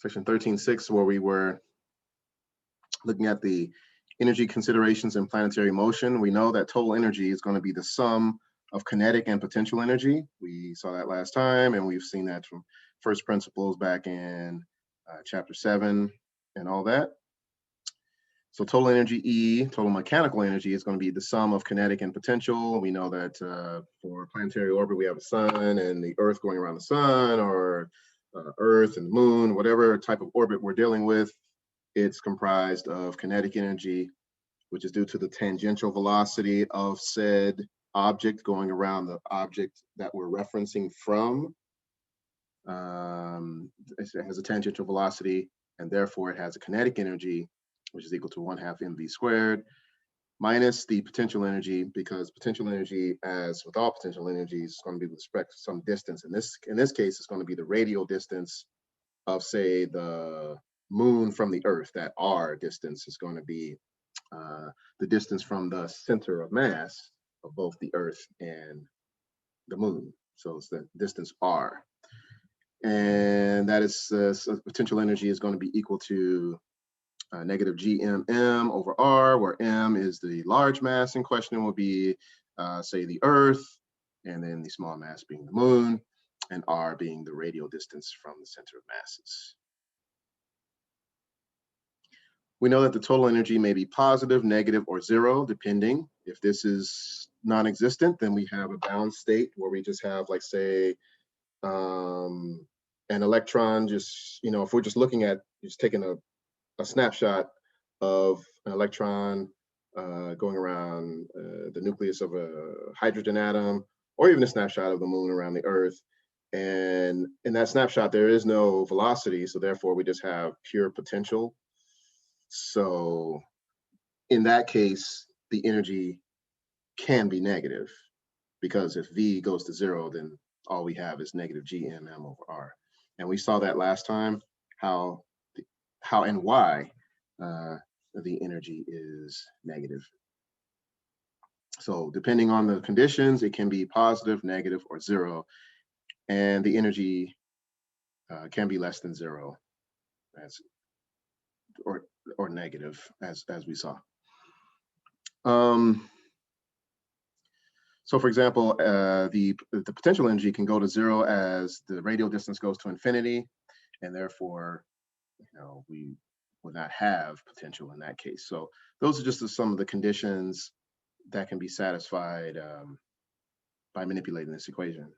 section 13.6, where we were looking at the energy considerations in planetary motion. We know that total energy is going to be the sum of kinetic and potential energy. We saw that last time, and we've seen that from first principles back in chapter 7 and all that. So total energy E, total mechanical energy, is going to be the sum of kinetic and potential. We know that for planetary orbit, we have a sun and the Earth going around the sun, or Earth and the moon, whatever type of orbit we're dealing with. It's comprised of kinetic energy, which is due to the tangential velocity of said object going around the object that we're referencing from. It has a tangential velocity, and therefore it has a kinetic energy, which is equal to 1/2 mv squared, minus the potential energy, because potential energy, as with all potential energies, is going to be with respect to some distance. In this case, it's going to be the radial distance of, say, the moon from the Earth. That r distance is going to be the distance from the center of mass of both the Earth and the moon. So it's the distance r. And that is potential energy is going to be equal to negative gmm over r, where m is the large mass in question, will be, say, the Earth, and then the small mass being the moon, and r being the radial distance from the center of masses. We know that the total energy may be positive, negative, or zero, depending. If this is non-existent, then we have a bound state where we just have, like, say, an electron, just, if we're just looking at, just taking a snapshot of an electron going around the nucleus of a hydrogen atom, or even a snapshot of the moon around the Earth. And in that snapshot, there is no velocity, so therefore we just have pure potential. So in that case, the energy can be negative, because if V goes to 0, then all we have is negative gmm over r. And we saw that last time, how and why the energy is negative. So depending on the conditions, it can be positive, negative, or 0, and the energy can be less than 0, or negative, as we saw. So for example, the potential energy can go to 0 as the radial distance goes to infinity, and therefore, we would not have potential in that case. So those are just some of the conditions that can be satisfied by manipulating this equation.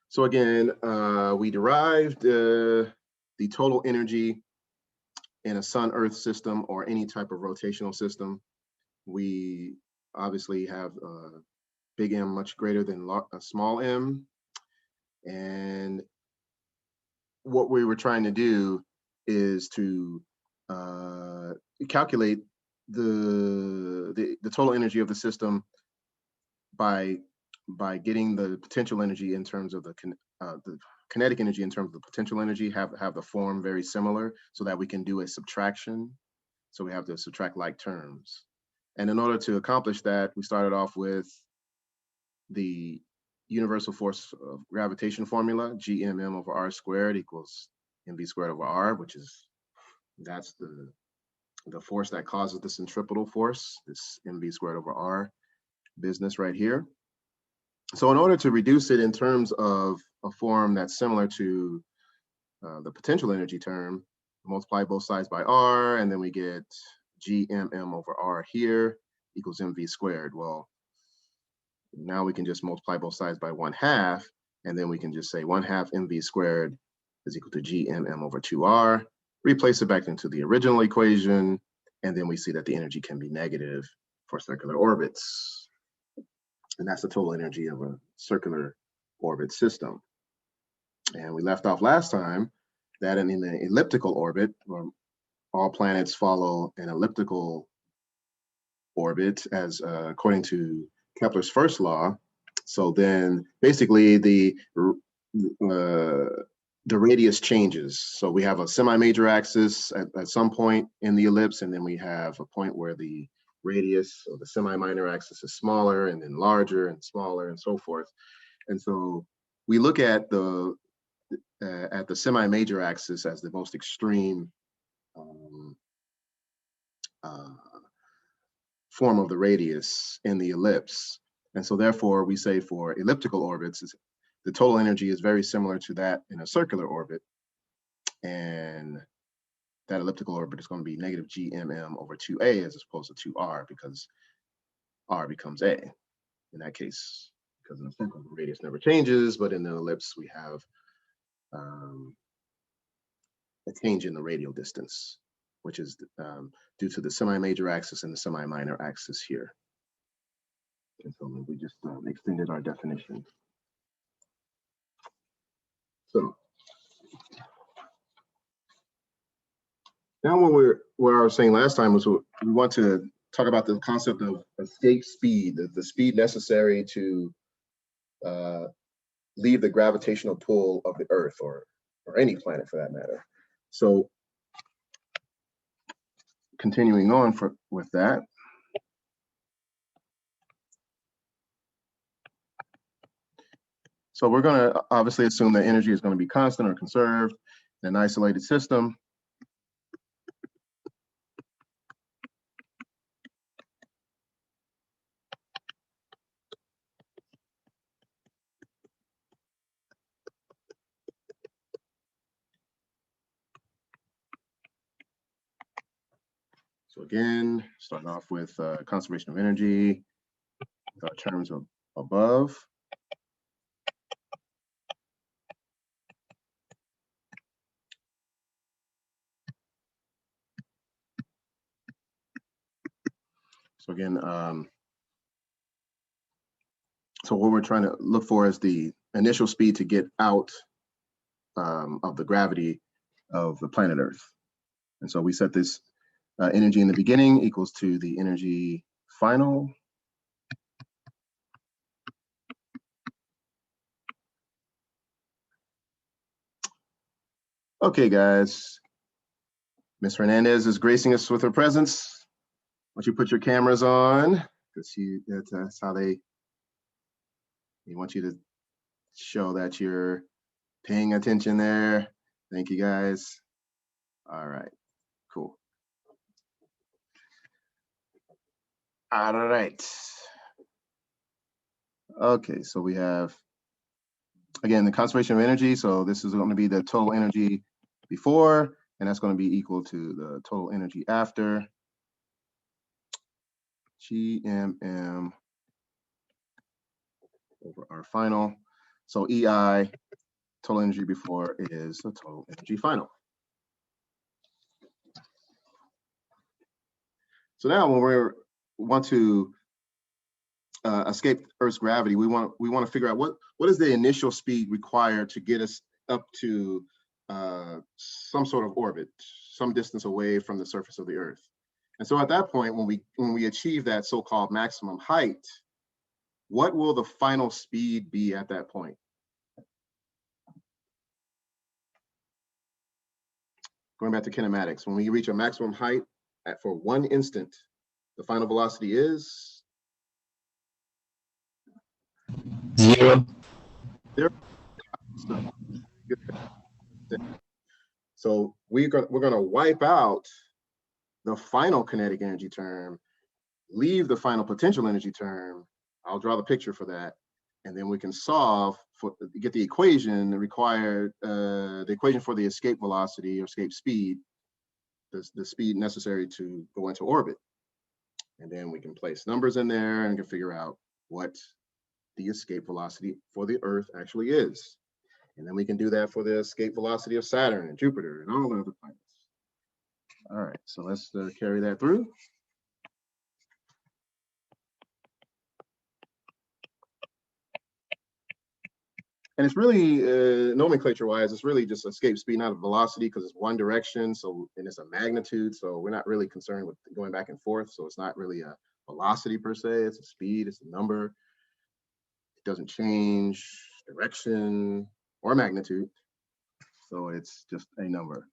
So again, we derived the total energy in a sun-Earth system or any type of rotational system. We obviously have big M much greater than a small m. And what we were trying to do is to calculate the total energy of the system by getting the potential energy in terms of the kinetic energy in terms of the potential energy, have the form very similar, so that we can do a subtraction. So we have to subtract like terms. And in order to accomplish that, we started off with the universal force of gravitation formula, gmm over r squared equals mv squared over r, that's the force that causes the centripetal force, this mv squared over r business right here. So in order to reduce it in terms of a form that's similar to the potential energy term, multiply both sides by r, and then we get gmm over r here equals mv squared. Well, now we can just multiply both sides by 1/2, and then we can just say 1/2 mv squared is equal to gmm over 2r, replace it back into the original equation, and then we see that the energy can be negative for circular orbits. And that's the total energy of a circular orbit system. And we left off last time that in an elliptical orbit, where all planets follow an elliptical orbit, as according to Kepler's first law. So then basically the radius changes. So we have a semi-major axis at some point in the ellipse, and then we have a point where the radius of the semi-minor axis is smaller, and then larger and smaller, and so forth. And so we look at at the semi-major axis as the most extreme form of the radius in the ellipse. And so therefore we say for elliptical orbits, the total energy is very similar to that in a circular orbit. And that elliptical orbit is going to be negative gmm over 2a as opposed to 2r, because r becomes a in that case, because in a circle the radius never changes, but in an ellipse we have a change in the radial distance, which is due to the semi-major axis and the semi-minor axis here. And so we just extended our definition. So now what I was saying last time was we want to talk about the concept of escape speed, the speed necessary to leave the gravitational pull of the Earth or any planet for that matter. So continuing on with that. So we're going to obviously assume that energy is going to be constant or conserved in an isolated system. So again, starting off with conservation of energy with our terms of above. So again, so what we're trying to look for is the initial speed to get out of the gravity of the planet Earth. And so we set this energy in the beginning equals to the energy final. Okay, guys. Ms. Hernandez is gracing us with her presence. Why don't you put your cameras on? Because that's how they want you to show that you're paying attention there. Thank you, guys. All right, cool. All right. Okay, so we have, again, the conservation of energy. So this is going to be the total energy before, and that's going to be equal to the total energy after. GMM over our final. So EI, total energy before, is the total energy final. So now when we want to escape Earth's gravity, we want to figure out what is the initial speed required to get us up to some sort of orbit, some distance away from the surface of the Earth. And so at that point, when we achieve that so-called maximum height, what will the final speed be at that point? Going back to kinematics, when we reach a maximum height for 1 instant, the final velocity is 0. So we're going to wipe out the final kinetic energy term, leave the final potential energy term. I'll draw the picture for that, and then we can solve get the equation required, the equation for the escape velocity or escape speed, the speed necessary to go into orbit. And then we can place numbers in there and can figure out what the escape velocity for the Earth actually is. And then we can do that for the escape velocity of Saturn and Jupiter and all the other planets. All right, so let's carry that through. And it's really, nomenclature-wise, it's really just escape speed, not a velocity, because it's one direction, so, and it's a magnitude, so we're not really concerned with going back and forth, so it's not really a velocity per se, it's a speed, it's a number. It doesn't change direction or magnitude, so it's just a number.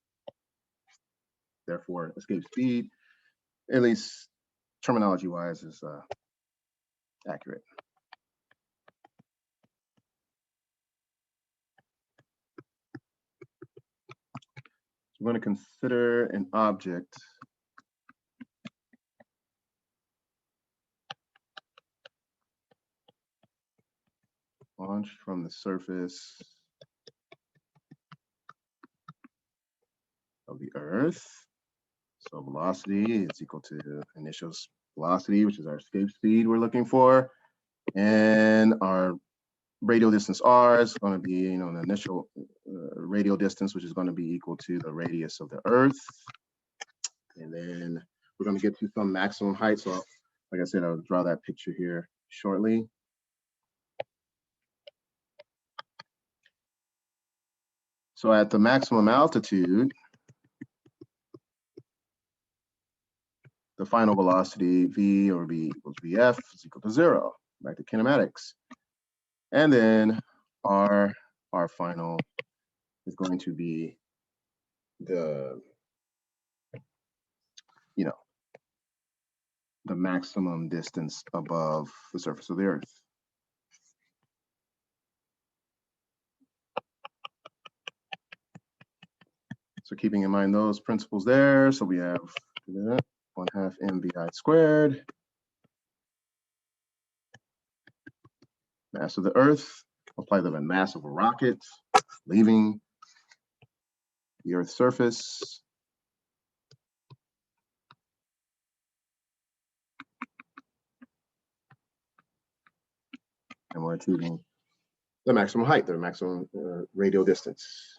Therefore, escape speed, at least terminology-wise, is accurate. We're going to consider an object launched from the surface of the Earth. So velocity is equal to initial velocity, which is our escape speed we're looking for. And our radial distance r is going to be, the initial radial distance, which is going to be equal to the radius of the Earth. And then we're going to get to some maximum height. So like I said, I'll draw that picture here shortly. So at the maximum altitude, the final velocity v or v equals vf is equal to 0, back to kinematics. And then our final is going to be the, the maximum distance above the surface of the Earth. So keeping in mind those principles there, so we have 1/2 mvi squared, mass of the Earth, apply the mass of a rocket leaving the Earth's surface, and we're achieving the maximum height, the maximum radial distance.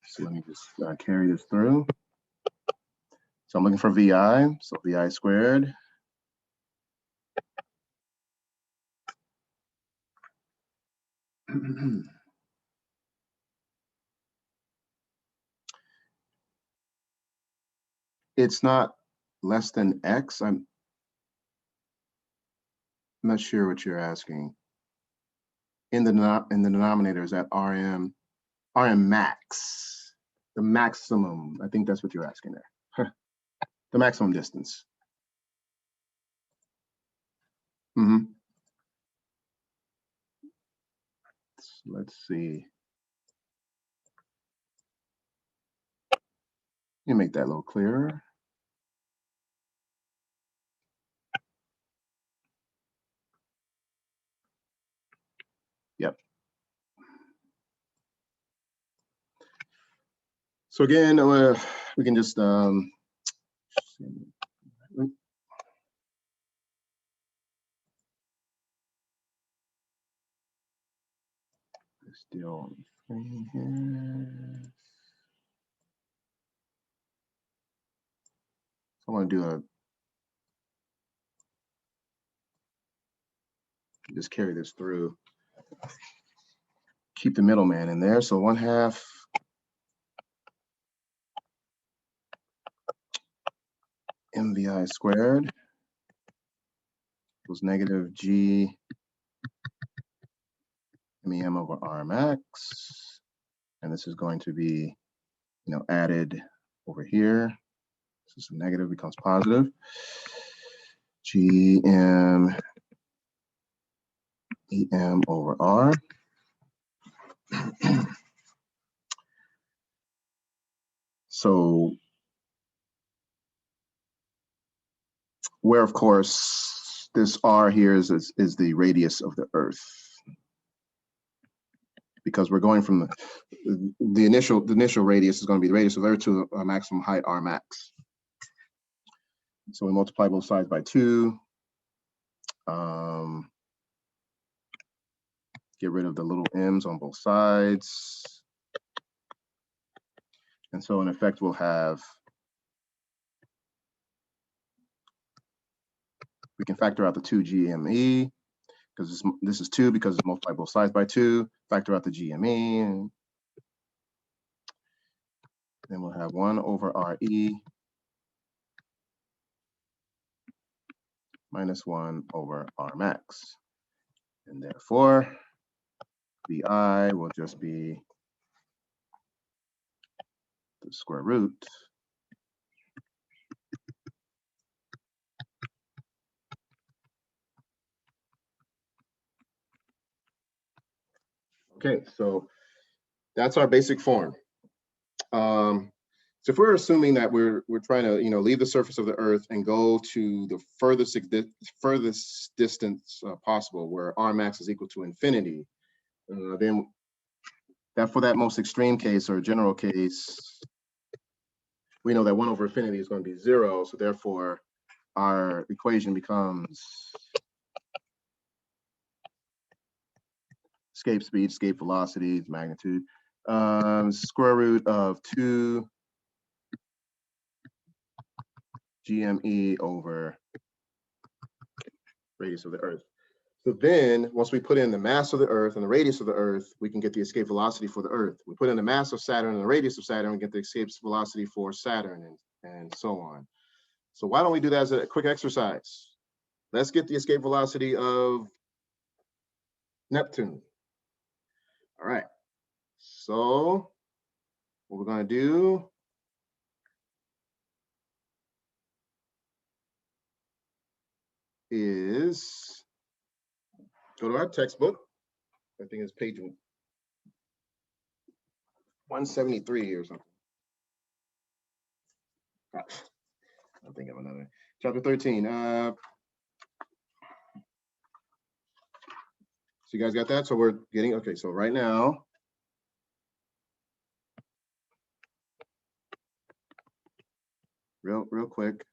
So let me just carry this through. So I'm looking for VI, so VI squared. It's not less than X. I'm not sure what you're asking. In the denominator, is that RM max, the maximum. I think that's what you're asking there. The maximum distance. Let's see. You make that a little clearer. Yep. So again, we can just still on the screen here. So I want to do just carry this through. Keep the middleman in there. So 1/2 mvi squared equals negative g MEM over R max. And this is going to be, added over here. This is negative becomes positive. GM EM over R. So where, of course, this R here is the radius of the Earth, because we're going from the initial radius is going to be the radius of the Earth to a maximum height R max. So we multiply both sides by 2. Get rid of the little m's on both sides. And so in effect, we'll have, we can factor out the 2 GME, because this is 2 because it's multiplied both sides by 2. Factor out the GME, and then we'll have 1 over RE minus 1 over R max. And therefore, VI will just be the square root Okay, so that's our basic form. So if we're assuming that we're trying to leave the surface of the Earth and go to the furthest distance possible, where R max is equal to infinity, then that for that most extreme case or general case, we know that 1 over infinity is going to be 0. So therefore, our equation becomes escape speed, escape velocity, magnitude, square root of 2 GME over radius of the Earth. So then once we put in the mass of the Earth and the radius of the Earth, we can get the escape velocity for the Earth. We put in the mass of Saturn and the radius of Saturn, we get the escape velocity for Saturn, and so on. So why don't we do that as a quick exercise? Let's get the escape velocity of Neptune. All right. So what we're going to do is go to our textbook. I think it's page 173 or something. I'm thinking of another. Chapter 13. So you guys got that? So we're getting, okay, so right now, real quick.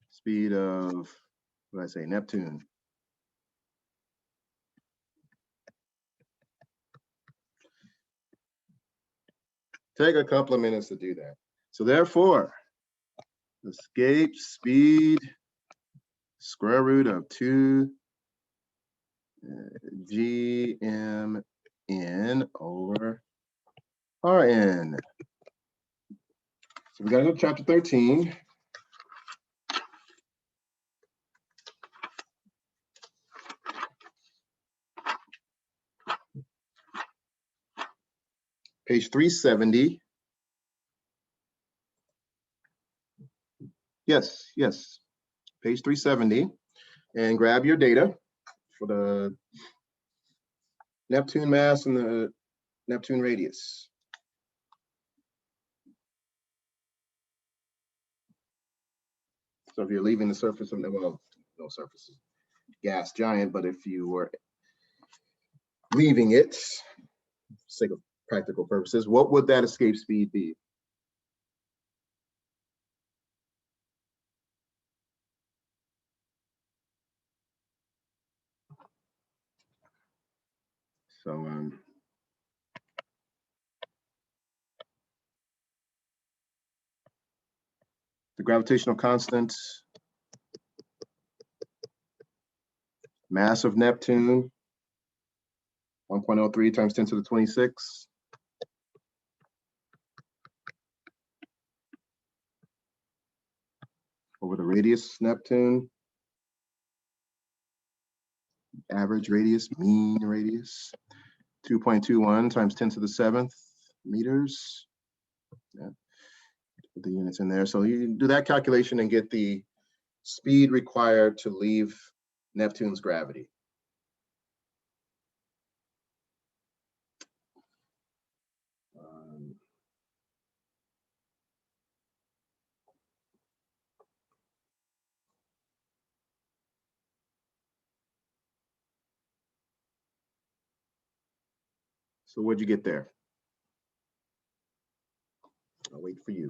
Speed of, what did I say, Neptune. Take a couple of minutes to do that. So therefore, escape speed, square root of 2 GMN over RN. So we got to go to chapter 13. Page 370. Yes, page 370. And grab your data for the Neptune mass and the Neptune radius. So if you're leaving the surface of, well, no surface, gas giant, but if you were leaving it, for sake of practical purposes, what would that escape speed be? So the gravitational constant, mass of Neptune, 1.03 times 10 to the 26. Over the radius Neptune, average radius, mean radius, 2.21 times 10 to the 7th meters. Yeah. Put the units in there. So you do that calculation and get the speed required to leave Neptune's gravity. So what'd you get there? I'll wait for you.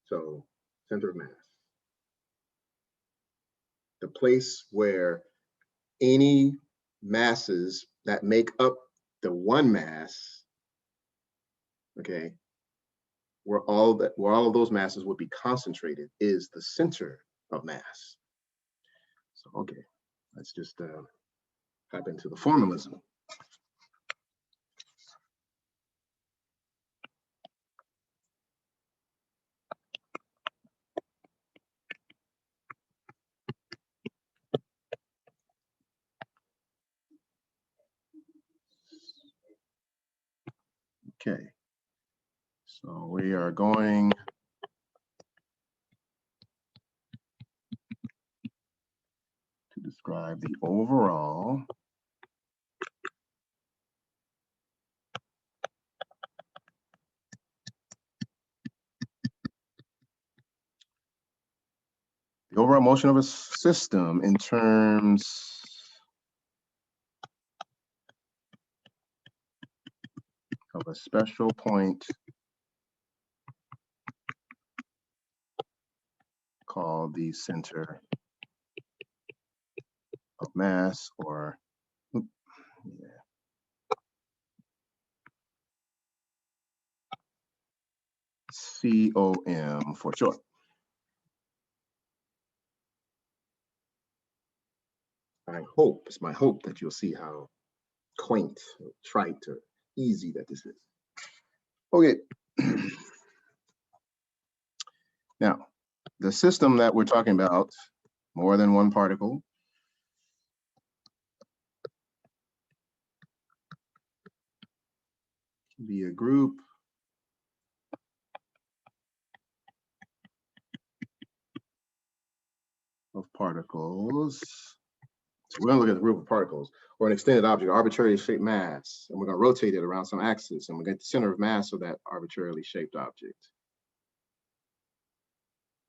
So center of mass. The place where any masses that make up the one mass, okay, where all of those masses would be concentrated is the center of mass. So okay, let's just hop into the formalism. Okay, so we are going to describe the overall motion of a system in terms of a special point called the center of mass, or COM for short. It's my hope that you'll see how quaint, or trite, or easy that this is. Okay. Now, the system that we're talking about, more than one particle, can be a group of particles. So we're going to look at the group of particles, or an extended object, arbitrarily shaped mass, and we're going to rotate it around some axis, and we get the center of mass of that arbitrarily shaped object.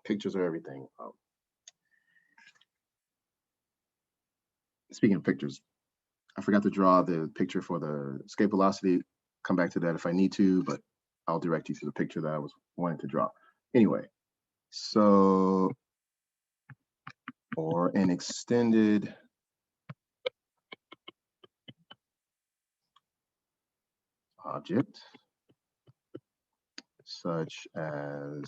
Pictures are everything. Speaking of pictures, I forgot to draw the picture for the escape velocity. Come back to that if I need to, but I'll direct you to the picture that I was wanting to draw. Anyway, so for an extended object, such as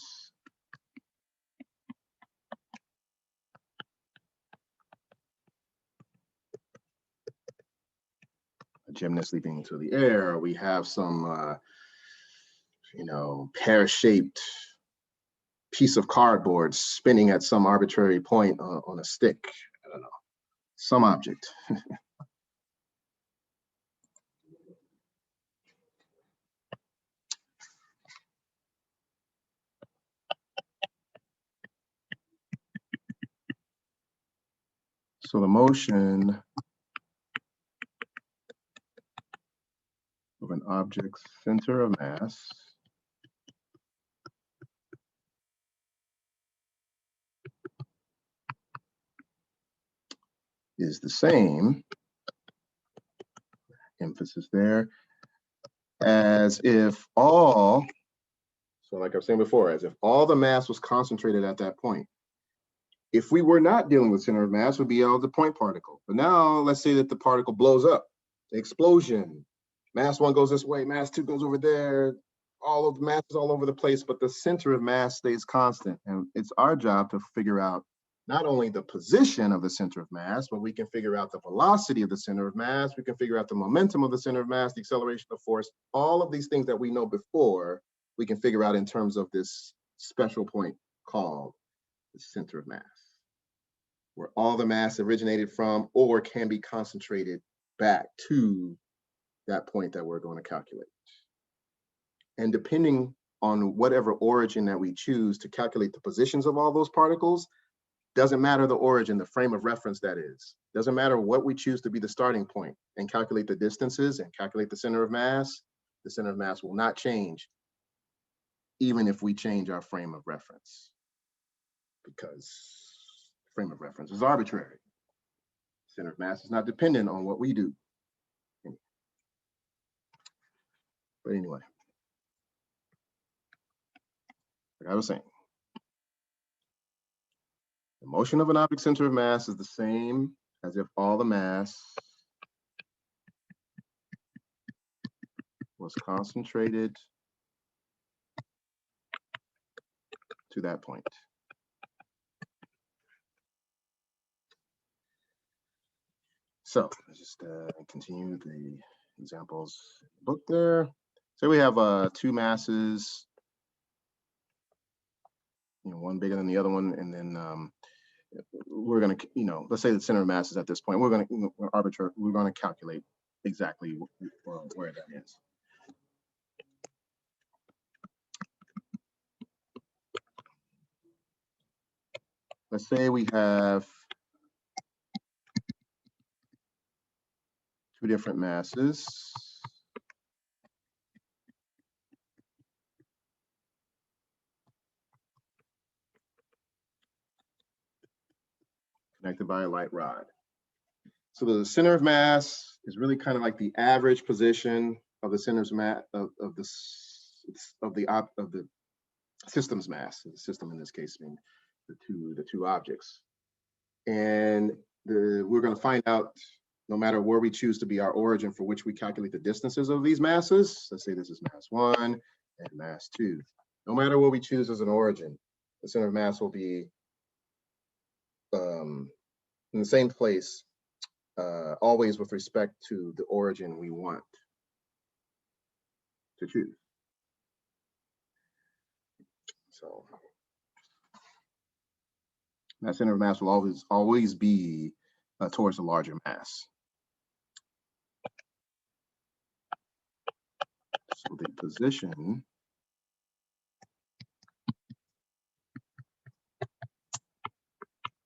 a gymnast leaping into the air, we have some, pear-shaped piece of cardboard spinning at some arbitrary point on a stick. I don't know, some object. So the motion of an object's center of mass is the same, emphasis there, as if all, so like I was saying before, as if all the mass was concentrated at that point. If we were not dealing with center of mass, would be all the point particle. But now let's say that the particle blows up, the explosion. Mass one goes this way, mass two goes over there, all of the mass is all over the place, but the center of mass stays constant. And it's our job to figure out not only the position of the center of mass, but we can figure out the velocity of the center of mass, we can figure out the momentum of the center of mass, the acceleration of force, all of these things that we know before, we can figure out in terms of this special point called the center of mass, where all the mass originated from or can be concentrated back to that point that we're going to calculate. And depending on whatever origin that we choose to calculate the positions of all those particles, doesn't matter the origin, the frame of reference that is. Doesn't matter what we choose to be the starting point and calculate the distances and calculate the center of mass will not change even if we change our frame of reference, because frame of reference is arbitrary. Center of mass is not dependent on what we do. But anyway, like I was saying, the motion of an object center of mass is the same as if all the mass was concentrated to that point. So let's just continue the examples book there. So we have two masses, one bigger than the other one, and then we're going to, let's say the center of mass is at this point. We're going to calculate exactly where that is. let's say we have two different masses. Connected by a light rod. So the center of mass is really kind of like the average position of the center's mass of the system's mass. The system in this case being the two objects. And we're going to find out, no matter where we choose to be our origin for which we calculate the distances of these masses. Let's say this is mass 1 and mass 2. No matter what we choose as an origin, the center of mass will be in the same place, always with respect to the origin we want to choose. So that center of mass will always be towards the larger mass. So the position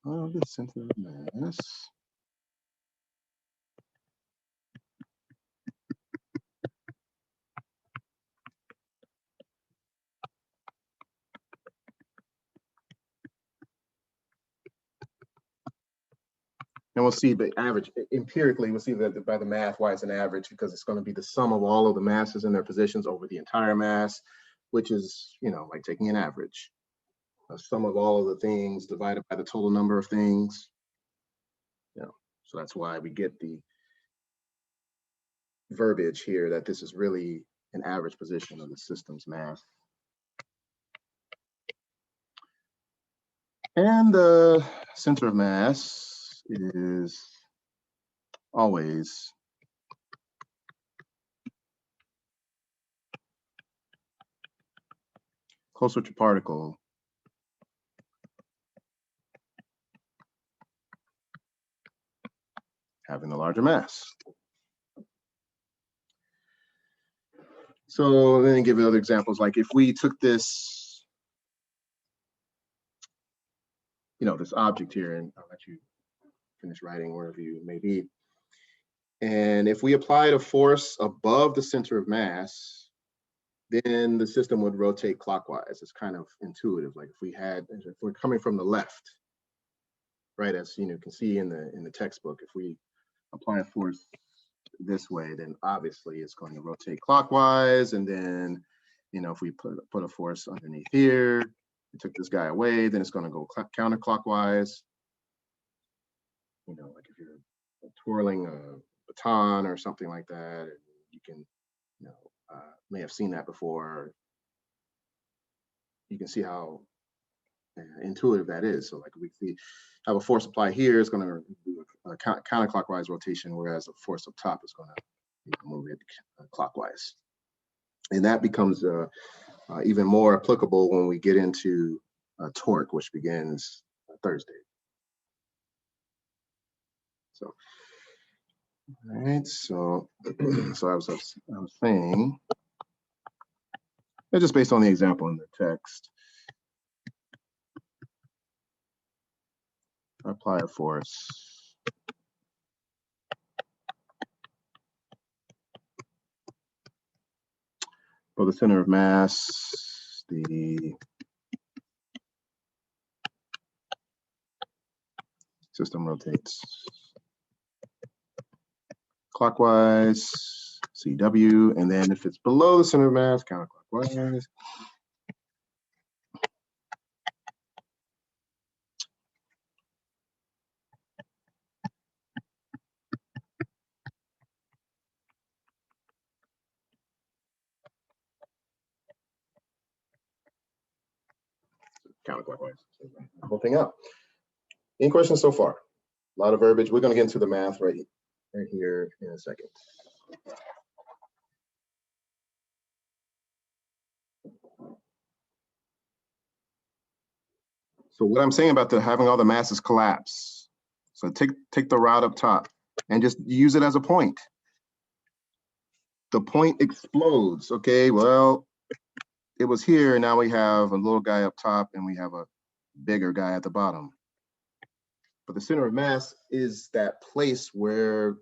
of the center of mass and we'll see the average empirically. We'll see that by the math why it's an average, because it's going to be the sum of all of the masses and their positions over the entire mass, which is, you know, like taking an average. A sum of all of the things divided by the total number of things. You know, so that's why we get the verbiage here that this is really an average position of the system's mass. And the center of mass is always closer to particle having the larger mass. So then give other examples, like if we took this, you know, this object here, and I'll let you finish writing wherever you may be. And if we applied a force above the center of mass, then the system would rotate clockwise. It's kind of intuitive. Like if we're coming from the left, right, as you can see in the textbook, if we apply a force this way, then obviously it's going to rotate clockwise. And then, if we put a force underneath here, we took this guy away, then it's going to go counterclockwise. Like if you're twirling a baton or something like that, and you can, may have seen that before. You can see how intuitive that is. So like we have a force applied here, it's going to do a counterclockwise rotation, whereas a force up top is going to move it clockwise. And that becomes even more applicable when we get into torque, which begins Thursday. So, all right. So, I was saying, just based on the example in the text, apply a force for the center of mass, the system rotates clockwise, CW, and then if it's below the center of mass, counterclockwise. Counterclockwise. The whole thing out. Any questions so far? A lot of verbiage. We're going to get into the math right here in a second. So what I'm saying about having all the masses collapse. So take the rod up top and just use it as a point. The point explodes. Okay, well, it was here. Now we have a little guy up top and we have a bigger guy at the bottom. But the center of mass is that place where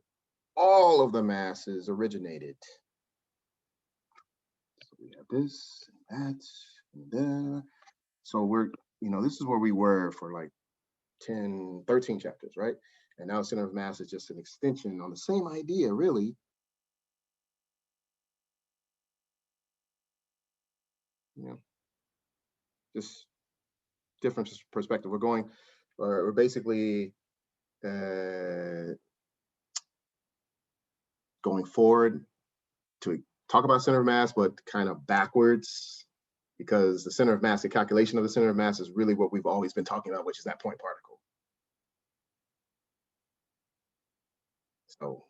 all of the masses originated. So we have this and that and there. So we're, this is where we were for like 10, 13 chapters, right? And now center of mass is just an extension on the same idea, really. Just different perspective. We're basically going forward to talk about center of mass, but kind of backwards, because the center of mass, the calculation of the center of mass is really what we've always been talking about, which is that point particle. So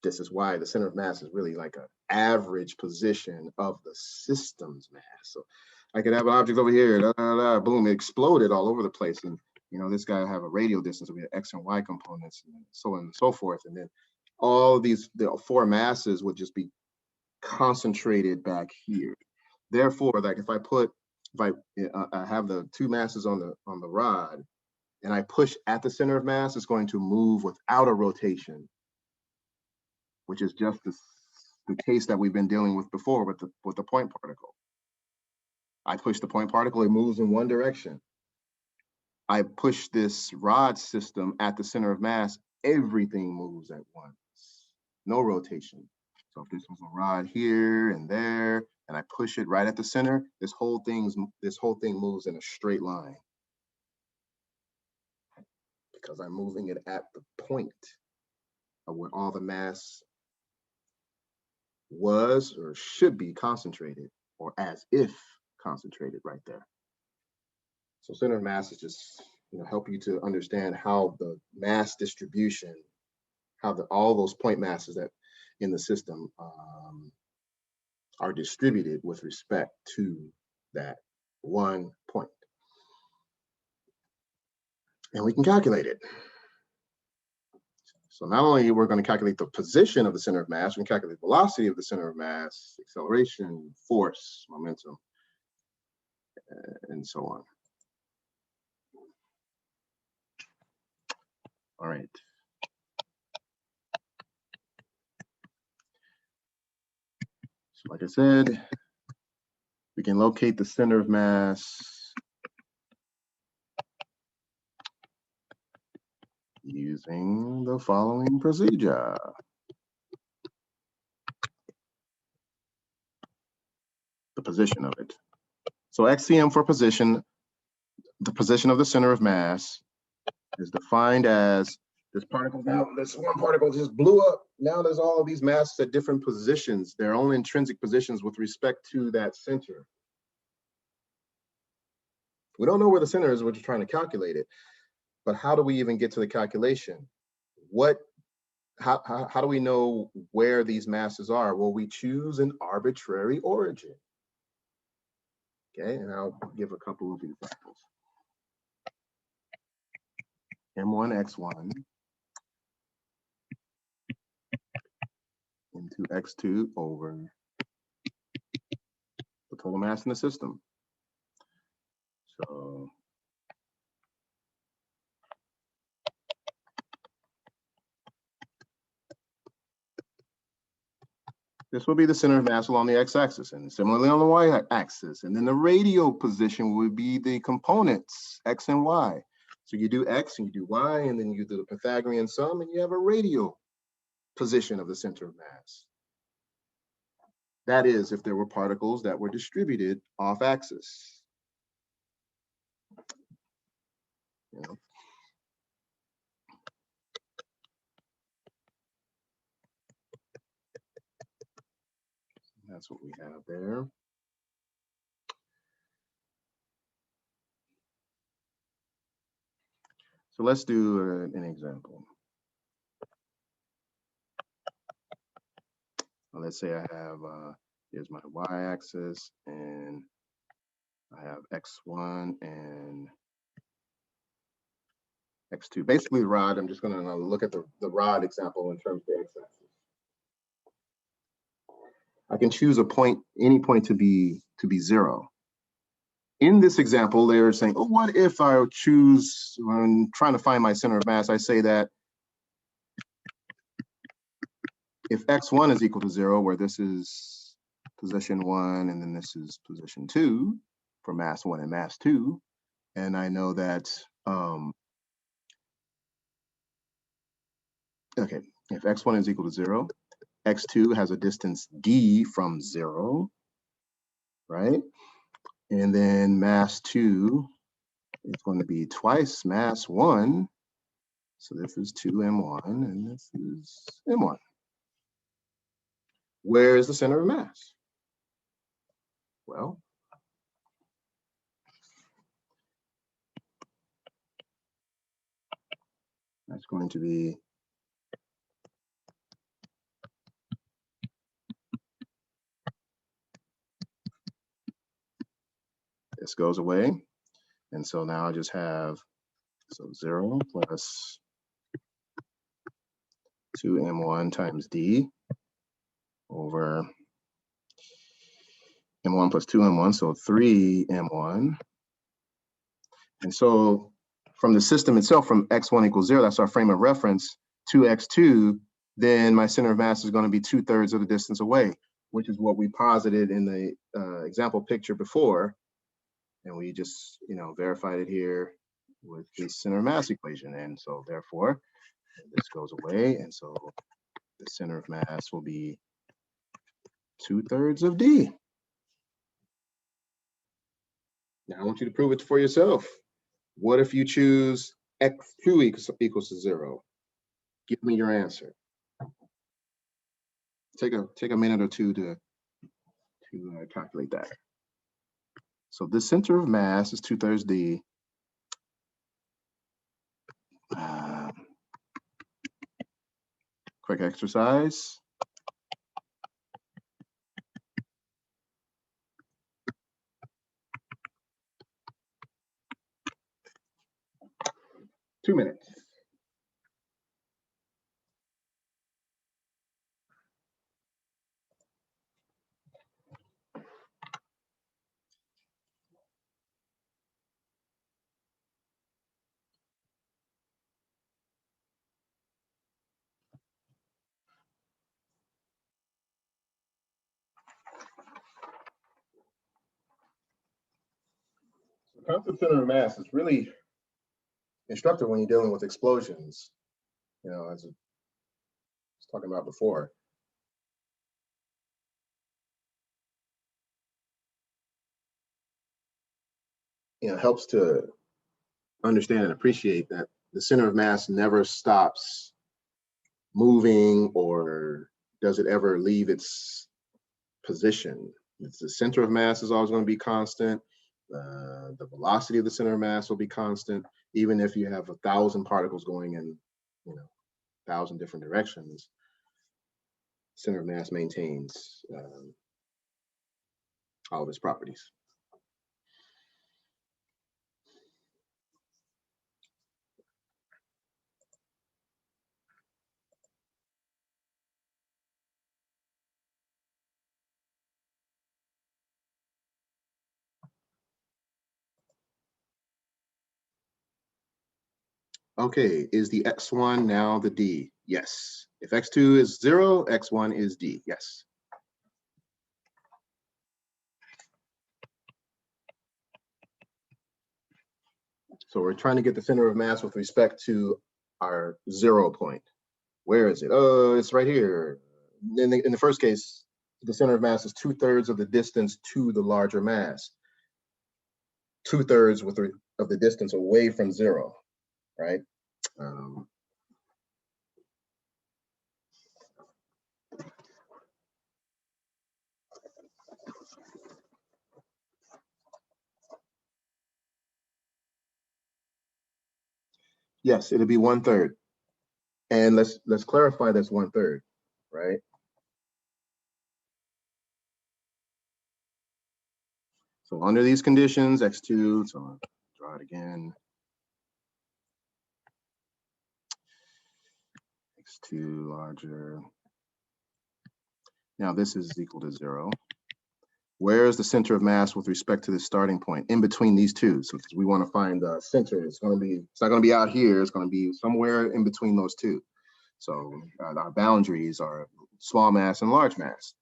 this is why the center of mass is really like an average position of the system's mass. So I could have an object over here, boom, it exploded all over the place. And this guy have a radial distance, so we have X and Y components, and so on and so forth. And then all of these, the four masses would just be concentrated back here. Therefore, like if I have the two masses on the rod, and I push at the center of mass, it's going to move without a rotation, which is just the case that we've been dealing with before with the point particle. I push the point particle, it moves in one direction. I push this rod system at the center of mass, everything moves at once, no rotation. So if this was a rod here and there, and I push it right at the center, this whole thing moves in a straight line, because I'm moving it at the point of where all the mass was or should be concentrated, or as if concentrated right there. So center of mass is just help you to understand how the mass distribution, how all those point masses that in the system are distributed with respect to that one point. And we can calculate it. So not only we're going to calculate the position of the center of mass, we can calculate the velocity of the center of mass, acceleration, force, momentum, and so on. All right. So like I said, we can locate the center of mass using the following procedure. The position of it. So XCM for position, the position of the center of mass is defined as this particle. Now this one particle just blew up. Now there's all of these masses at different positions, their own intrinsic positions with respect to that center. We don't know where the center is, we're just trying to calculate it. But how do we even get to the calculation? How do we know where these masses are? Well, we choose an arbitrary origin. Okay, and I'll give a couple of examples. M1, X1 into X2 over the total mass in the system. So this will be the center of mass along the x-axis, and similarly on the y-axis. And then the radial position would be the components, x and y. So you do x and you do y, and then you do the Pythagorean sum, and you have a radial position of the center of mass. That is, if there were particles that were distributed off axis. That's what we have there. So let's do an example. Well, let's say I have, here's my y-axis, and I have x1 and x2. Basically the rod, I'm just gonna look at the rod example in terms of the x-axis. I can choose a point, any point to be 0. In this example, they're saying, oh, what if I choose, when trying to find my center of mass, I say that if x1 is equal to 0, where this is position 1 and then this is position 2 for mass 1 and mass 2, and I know that, okay, if x1 is equal to 0, x2 has a distance d from 0, right? And then mass 2 is going to be twice mass 1. So this is 2m1 and this is m1. Where is the center of mass? Well, that's going to be this goes away. And so now I just have, so 0 plus 2m1 times d over m1 plus 2m1, so 3m1. And so from the system itself, from x1 equals 0, that's our frame of reference, to x2, then my center of mass is going to be 2/3 of the distance away, which is what we posited in the example picture before. And we just, verified it here with the center of mass equation. And so therefore, this goes away. And so the center of mass will be 2/3 of d. Now I want you to prove it for yourself. What if you choose x2 equals to 0? Give me your answer. Take a minute or two to calculate that. So the center of mass is 2/3 d. Quick exercise. Two minutes. The constant center of mass is really instructive when you're dealing with explosions. As I was talking about before. Helps to understand and appreciate that the center of mass never stops moving, or does it ever leave its position. It's the center of mass is always going to be constant. The velocity of the center of mass will be constant, even if you have 1,000 particles going in, 1,000 different directions. Center of mass maintains all of its properties. Okay, is the x1 now the d? Yes. If x2 is 0, x1 is d. Yes. So we're trying to get the center of mass with respect to our 0 point. Where is it? Oh, it's right here. In the first case, the center of mass is 2/3 of the distance to the larger mass. 2/3 of the distance away from 0, right? Yes, it'll be 1/3. And let's clarify that's 1/3, right? So under these conditions, x2, so I'll draw it again. x2 larger. Now this is equal to 0. where is the center of mass with respect to the starting point in between these two? So we want to find the center. It's not going to be out here. It's going to be somewhere in between those two. So our boundaries are small mass and large mass.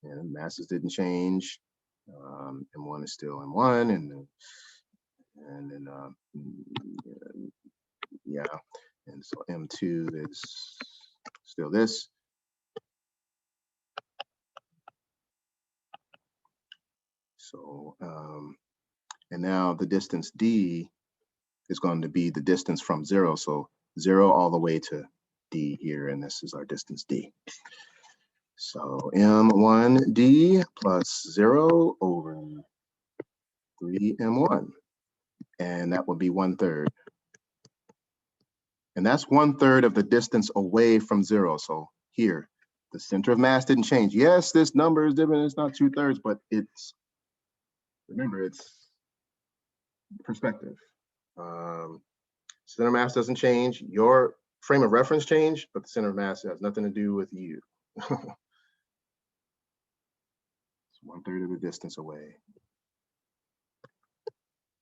And masses didn't change. M1 is still M1, and then yeah, and so M2 is still this. So and now the distance d is going to be the distance from 0. So 0 all the way to d here, and this is our distance d. So M1d plus 0 over 3M1, and that would be 1/3. And that's 1/3 of the distance away from 0. So here, the center of mass didn't change. Yes, this number is different. It's not 2/3, but it's, remember, it's perspective. Center of mass doesn't change. Your frame of reference changed, but the center of mass has nothing to do with you. It's 1/3 of the distance away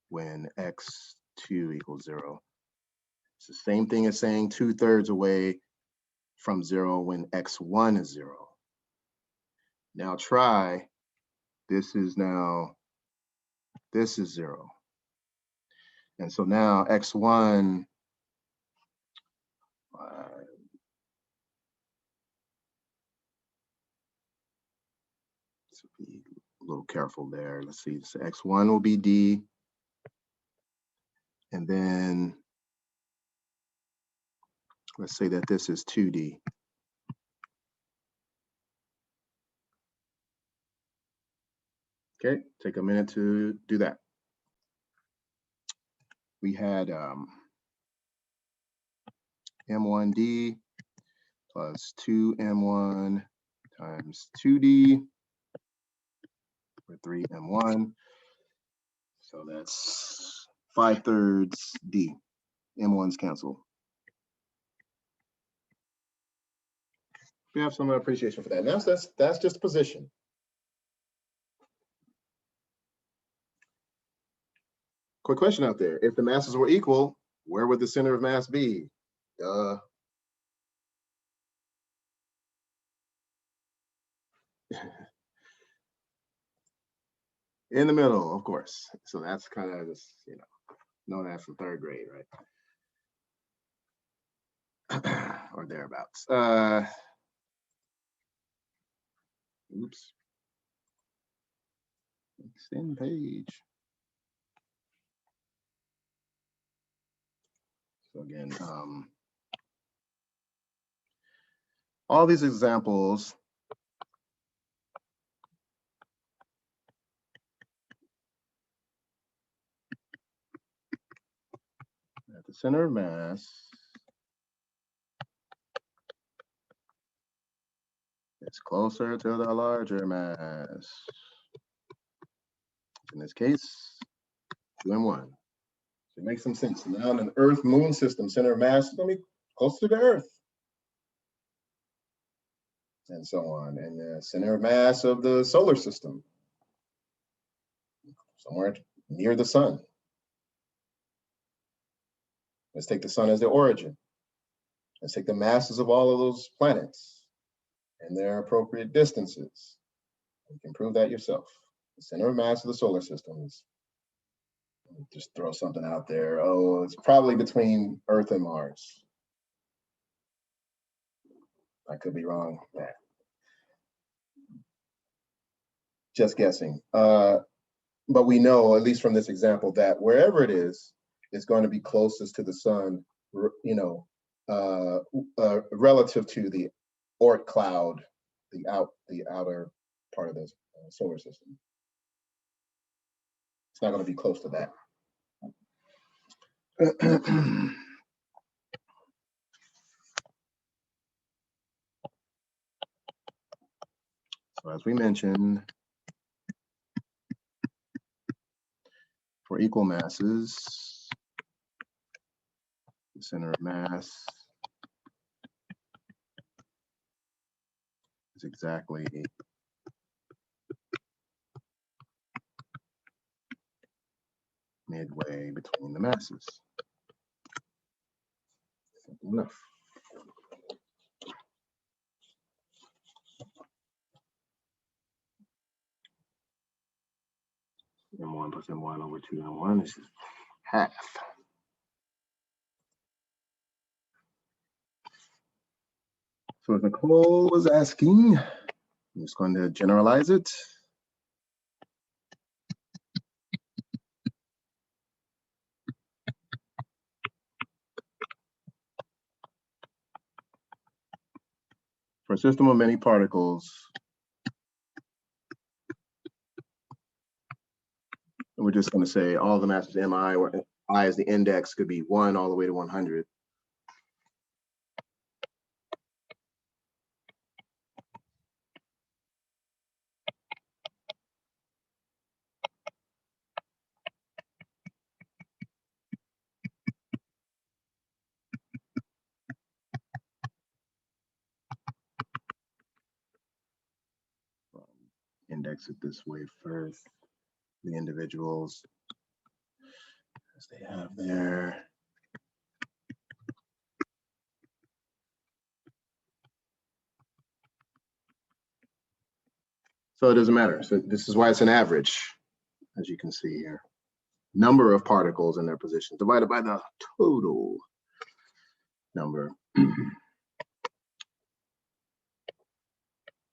when x2 equals 0. It's the same thing as saying 2/3 away from 0 when x1 is 0. Now try, this is 0. And so now x1, let's be a little careful there. Let's see, so x1 will be d, and then let's say that this is 2d. Okay, take a minute to do that. We had M1d plus 2M1 times 2d for 3M1. So that's 5/3 d. M1's cancel. We have some appreciation for that. Now that's just position. Quick question out there. If the masses were equal, where would the center of mass be? In the middle, of course. So that's kind of just, know that from 3rd grade, right? Or thereabouts. Oops. Extend page. So again, all these examples at the center of mass is closer to the larger mass. In this case, 2M1. So it makes some sense. Now in an Earth-Moon system, center of mass is going to be closer to the Earth, and so on. And the center of mass of the solar system, somewhere near the sun. Let's take the sun as the origin. Let's take the masses of all of those planets and their appropriate distances. You can prove that yourself. The center of mass of the solar system is, just throw something out there. Oh, it's probably between Earth and Mars. I could be wrong. Nah. Just guessing. But we know, at least from this example, that wherever it is, it's going to be closest to the sun, relative to the Oort cloud, the outer part of the solar system. It's not going to be close to that. So as we mentioned, for equal masses, the center of mass is exactly midway between the masses. Simple enough. M1 plus M1 over 2M1 is just half. So as Nicole was asking, I'm just going to generalize it. For a system of many particles, we're just going to say all the masses mi, where I as the index could be 1 all the way to 100. Index it this way first. The individuals as they have there. So it doesn't matter. So this is why it's an average, as you can see here. Number of particles in their position divided by the total number.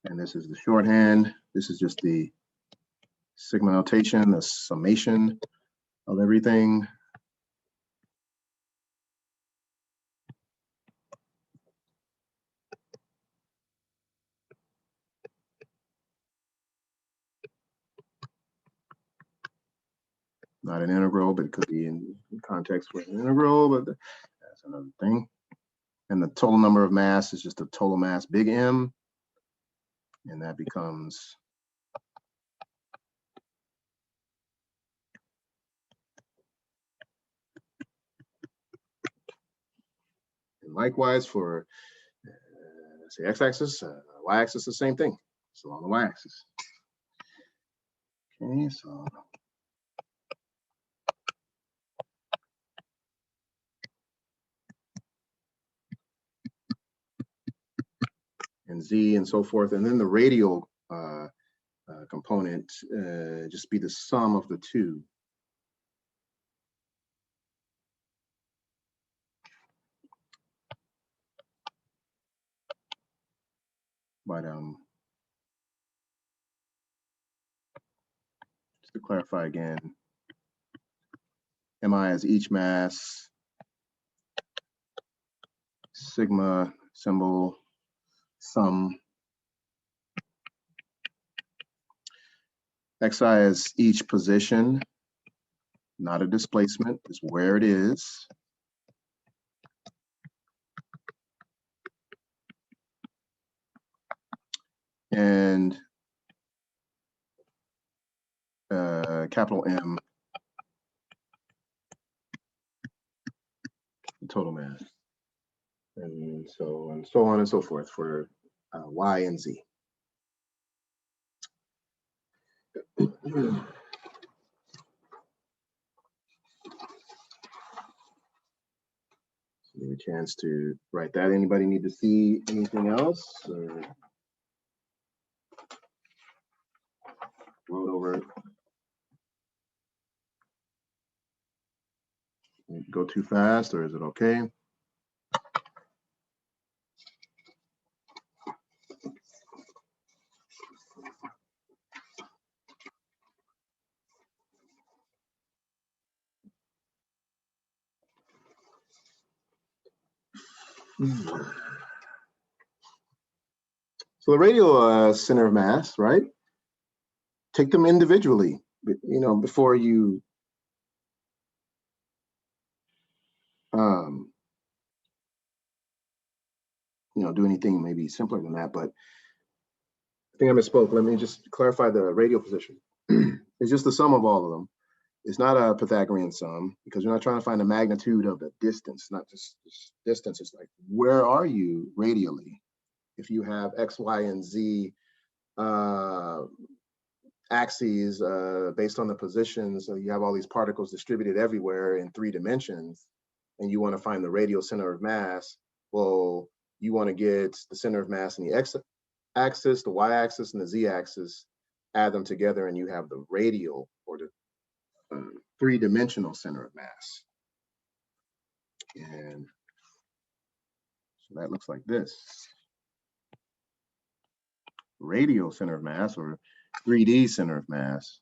And this is the shorthand. This is just the sigma notation, the summation of everything. Not an integral, but it could be in context with an integral, but that's another thing. And the total number of mass is just the total mass, big M, and that becomes and likewise for say x-axis, y-axis, the same thing. So on the y-axis. Okay, so and z and so forth, and then the radial component just be the sum of the two. But just to clarify again, mi is each mass, sigma symbol, sum. Xi is each position, not a displacement, it's where it is. And capital M, the total mass. And so on and so forth for Y and Z. Give me a chance to write that. Anybody need to see anything else? Or wrote over it. Go too fast, or is it okay? So the radial center of mass, right? Take them individually, before you do anything maybe simpler than that. But I think I misspoke. Let me just clarify the radial position. It's just the sum of all of them. It's not a Pythagorean sum because you're not trying to find the magnitude of the distance, not just distance. It's like, where are you radially? If you have X, Y, and Z axes based on the position. So you have all these particles distributed everywhere in 3 dimensions, and you want to find the radial center of mass. Well, you want to get the center of mass in the x-axis, the y-axis, and the z-axis, add them together, and you have the radial, or the 3-dimensional center of mass. And so that looks like this. Radial center of mass, or 3D center of mass,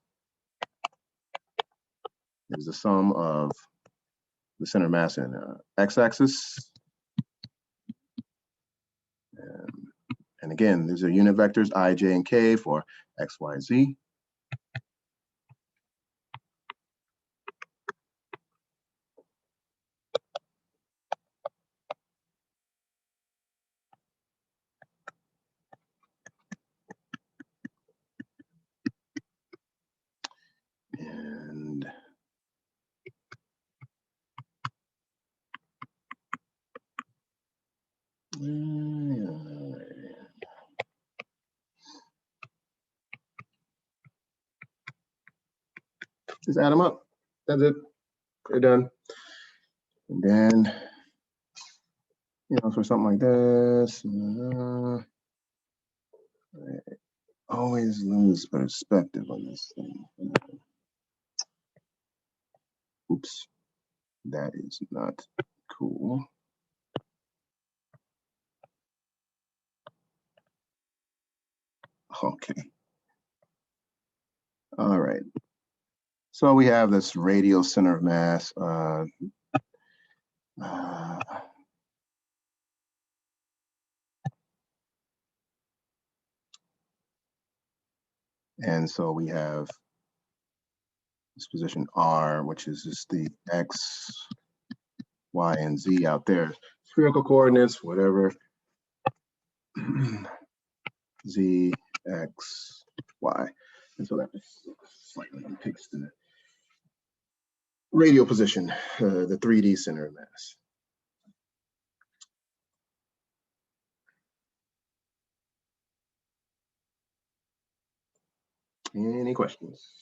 is the sum of the center of mass in x-axis. And again, these are unit vectors, I, J, and K for x, y, z. And just add them up. That's it. They're done. And then, for something like this, I always lose perspective on this thing. Oops, that is not cool. Okay. All right. So we have this radial center of mass. And so we have this position R, which is just the X, Y, and Z out there. Spherical coordinates, whatever. Z, X, Y. And so that slightly depicts the radial position, the 3D center of mass. Any questions?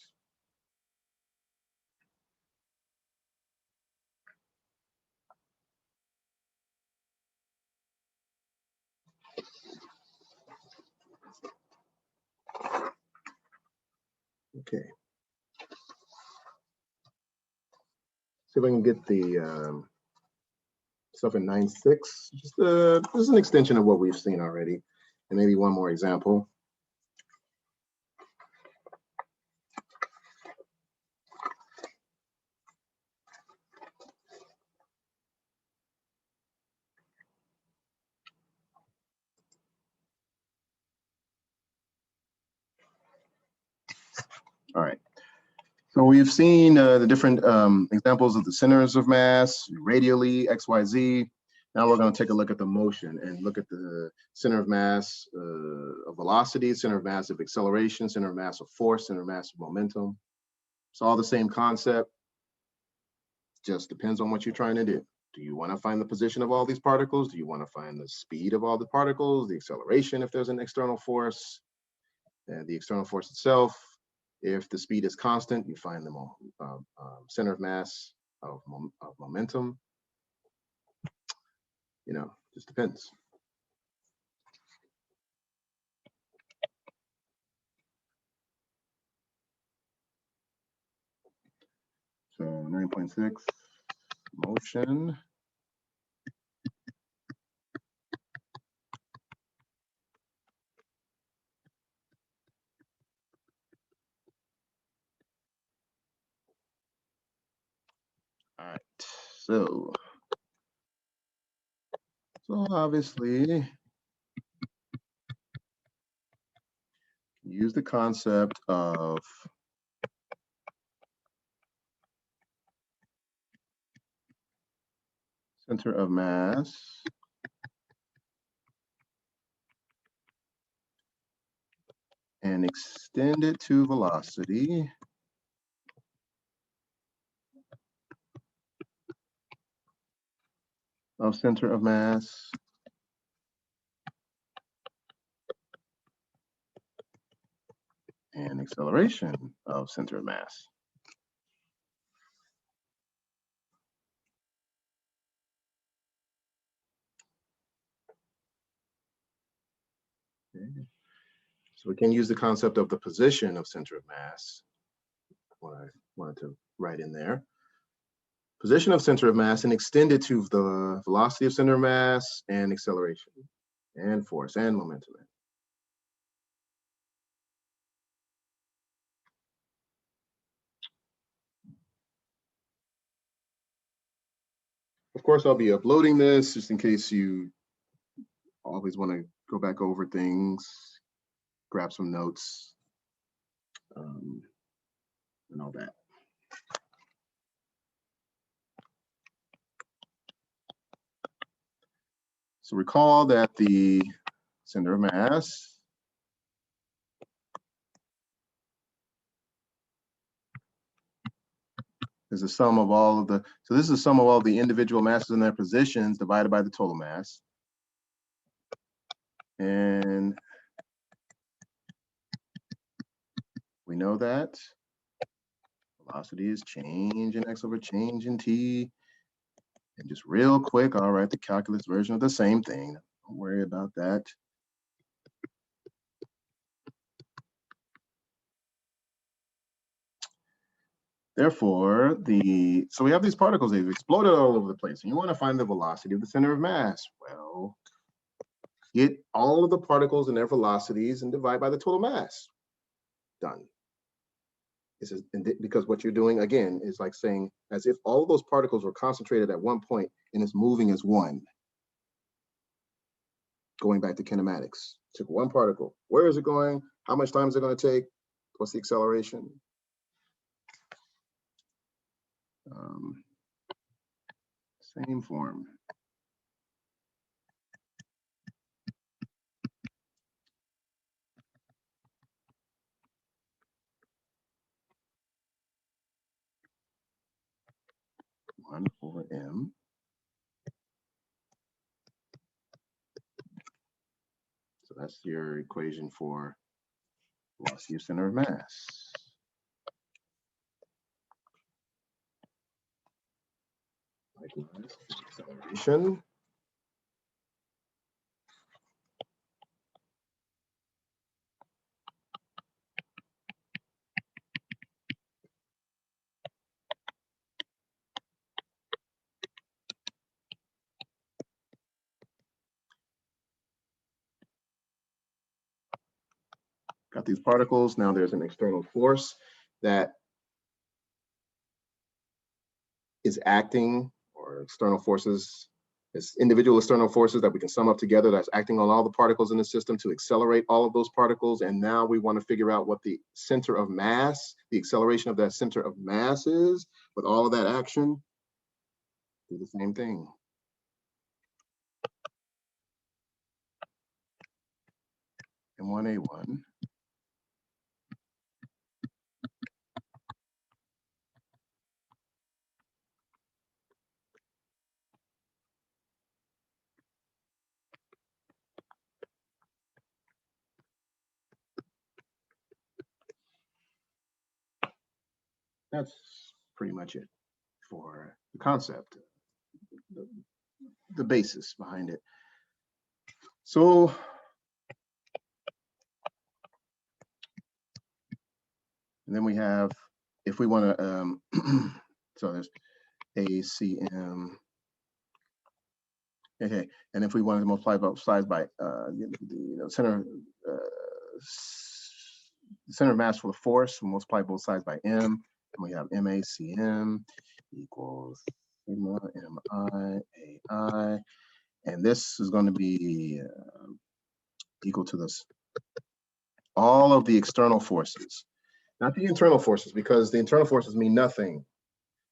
Okay. See if I can get the stuff in 9.6. Just an extension of what we've seen already, and maybe one more example. All right. So we've seen the different examples of the centers of mass, radially, X, Y, Z. Now we're going to take a look at the motion and look at the center of mass of velocity, center of mass of acceleration, center of mass of force, center of mass of momentum. It's all the same concept. Just depends on what you're trying to do. Do you want to find the position of all these particles? Do you want to find the speed of all the particles, the acceleration if there's an external force, and the external force itself? If the speed is constant, you find the center of mass of momentum. Just depends. So 9.6, motion. All right, so obviously use the concept of center of mass and extend it to velocity. Of center of mass and acceleration of center of mass. Okay. So we can use the concept of the position of center of mass, what I wanted to write in there. Position of center of mass and extend it to the velocity of center of mass and acceleration and force and momentum. Of course, I'll be uploading this just in case you always want to go back over things, grab some notes, and all that. So recall that the center of mass is the sum of all of the, so this is the sum of all the individual masses in their positions divided by the total mass. And we know that velocity is change in x over change in t. And just real quick, I'll write the calculus version of the same thing. Don't worry about that. Therefore, so we have these particles, they've exploded all over the place. And you want to find the velocity of the center of mass. Well, get all of the particles and their velocities and divide by the total mass. Done. Because what you're doing, again, is like saying, as if all of those particles were concentrated at one point and it's moving as one. Going back to kinematics. Took one particle. Where is it going? How much time is it going to take? What's the acceleration? Same form. One over m. So that's your equation for velocity of center of mass. Likewise, acceleration. Got these particles. Now there's an external force that is acting, or external forces, it's individual external forces that we can sum up together that's acting on all the particles in the system to accelerate all of those particles. And now we want to figure out what the center of mass, the acceleration of that center of mass is with all of that action. Do the same thing. M1A1. That's pretty much it for the concept, the basis behind it. So and then we have, if we want to, so there's ACM. Okay, and if we wanted to multiply both sides by center of mass for the force, we multiply both sides by m, and we have MACM equals sigma MI AI, and this is going to be equal to this, all of the external forces, not the internal forces, because the internal forces mean nothing.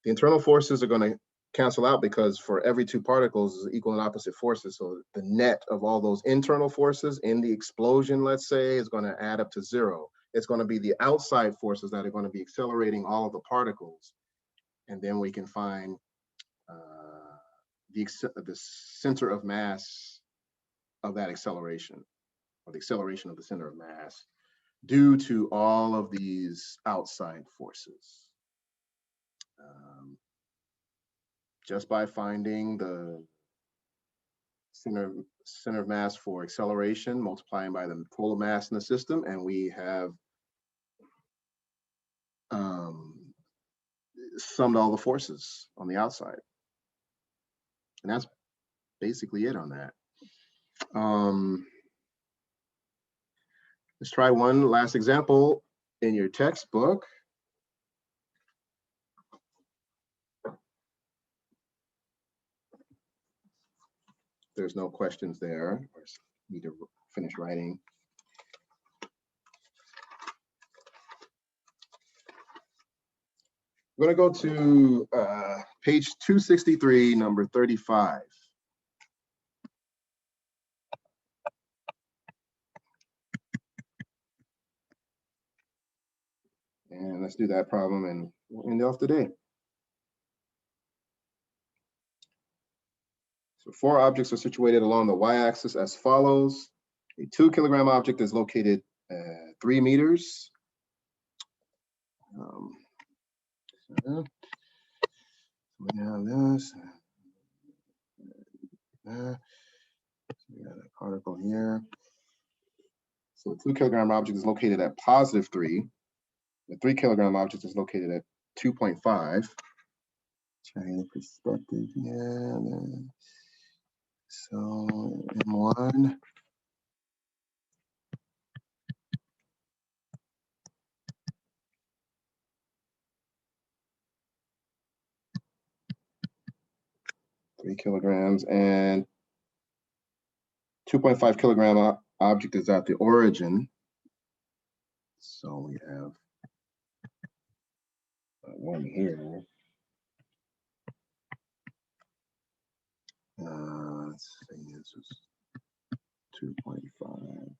The internal forces are going to cancel out because for every two particles is equal and opposite forces. So the net of all those internal forces in the explosion, let's say, is going to add up to zero. It's going to be the outside forces that are going to be accelerating all of the particles. And then we can find the center of mass of that acceleration, or the acceleration of the center of mass. due to all of these outside forces. Just by finding the center of mass for acceleration, multiplying by the total mass in the system, and we have summed all the forces on the outside. And that's basically it on that. Let's try one last example in your textbook. There's no questions there. I need to finish writing. I'm going to go to page 263, number 35. And let's do that problem and we'll end off the day. So 4 objects are situated along the y-axis as follows. A 2 kilogram object is located 3 meters. So we have this. So we got a particle here. So the 2 kilogram object is located at +3. The 3 kilogram object is located at 2.5. Trying the perspective here. So M1. Three kilograms and 2.5 kilogram object is at the origin. So we have one here. Let's see, this is 2.5.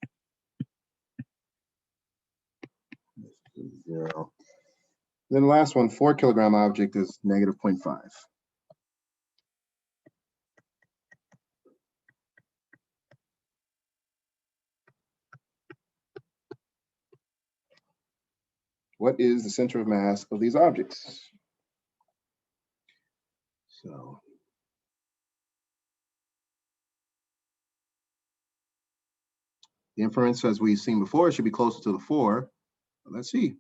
This is 0. Then the last one, 4 kilogram object is -0.5. What is the center of mass of these objects? So the inference, as we've seen before, should be closer to the 4. Let's see.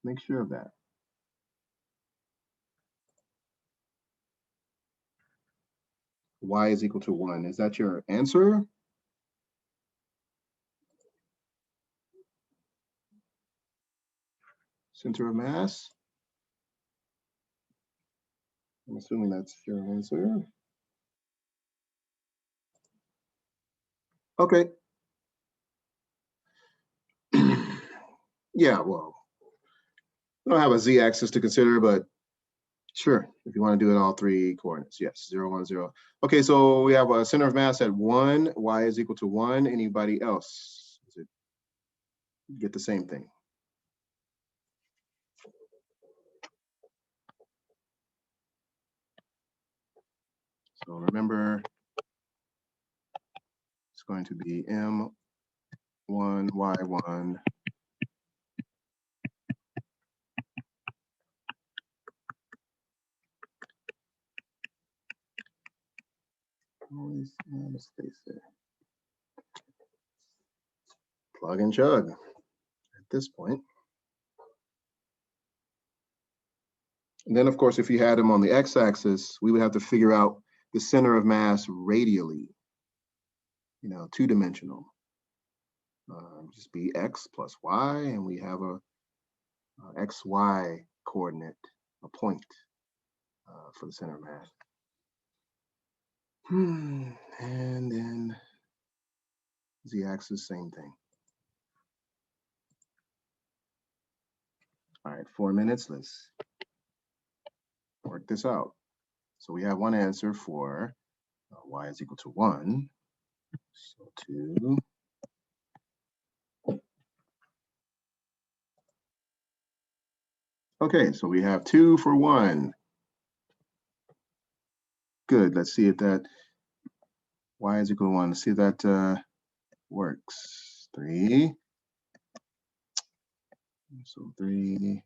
Make sure of that. Y is equal to 1. Is that your answer? Center of mass? I'm assuming that's your answer. Okay. Yeah, well, we don't have a z-axis to consider, but sure, if you want to do it all 3 coordinates, yes, 0, 1, 0. Okay, so we have a center of mass at 1, y is equal to 1. Anybody else? Does it get the same thing? So remember, it's going to be M1, Y1. Always have a space there. Plug and chug at this point. And then, of course, if you had them on the x-axis, we would have to figure out the center of mass radially, you know, 2-dimensional. Just be x plus y, and we have a xy coordinate, a point for the center of mass. And then z-axis, same thing. All right, 4 minutes. Let's work this out. So we have one answer for y is equal to 1. So 2. Okay, so we have 2 for 1. Good. Let's see if that y is equal to 1. Let's see if that works. 3. So 3.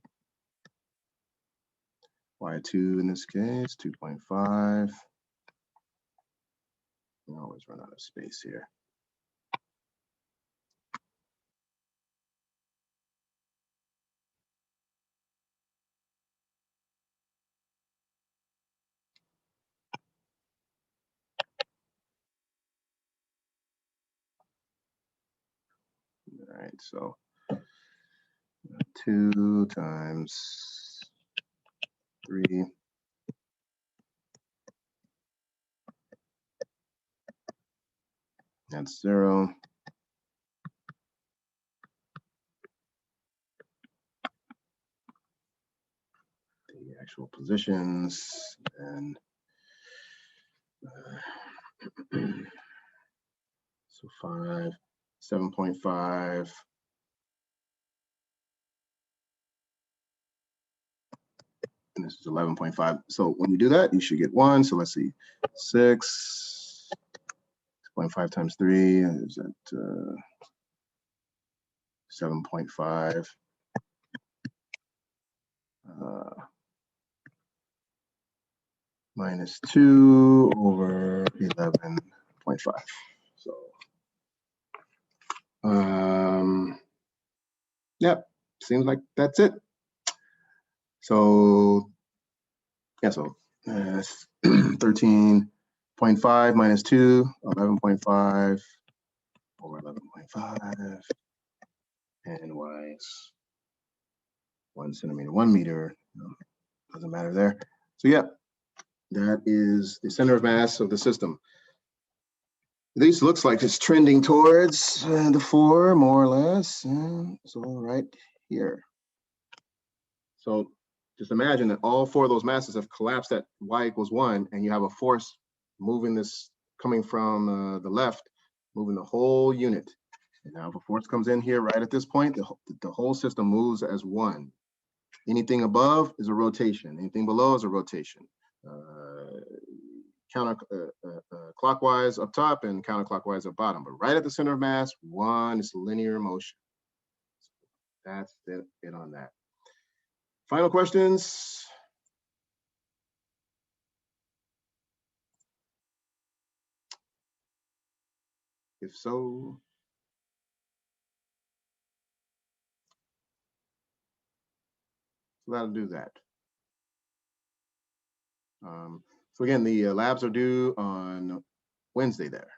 Y2 in this case, 2.5. I always run out of space here. All right, so 2 times 3. That's 0. The actual positions, and so 5, 7.5. And this is 11.5. So when you do that, you should get 1. So let's see, 6.5 times 3 is at 7.5. Minus 2 over 11.5. So, yep, seems like that's it. So, yeah, so 13.5 minus 2, 11.5 over 11.5, and y is 1 centimeter, 1 meter. Doesn't matter there. So, yeah, that is the center of mass of the system. This looks like it's trending towards the 4, more or less. And so right here. So just imagine that all 4 of those masses have collapsed at y equals 1, and you have a force moving this, coming from the left, moving the whole unit. And now if a force comes in here right at this point, the whole system moves as 1. Anything above is a rotation. Anything below is a rotation. Clockwise up top and counterclockwise up bottom. But right at the center of mass, 1 is linear motion. That's it on that. Final questions? If so, that'll do that. So again, the labs are due on Wednesday there,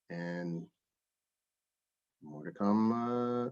and more to come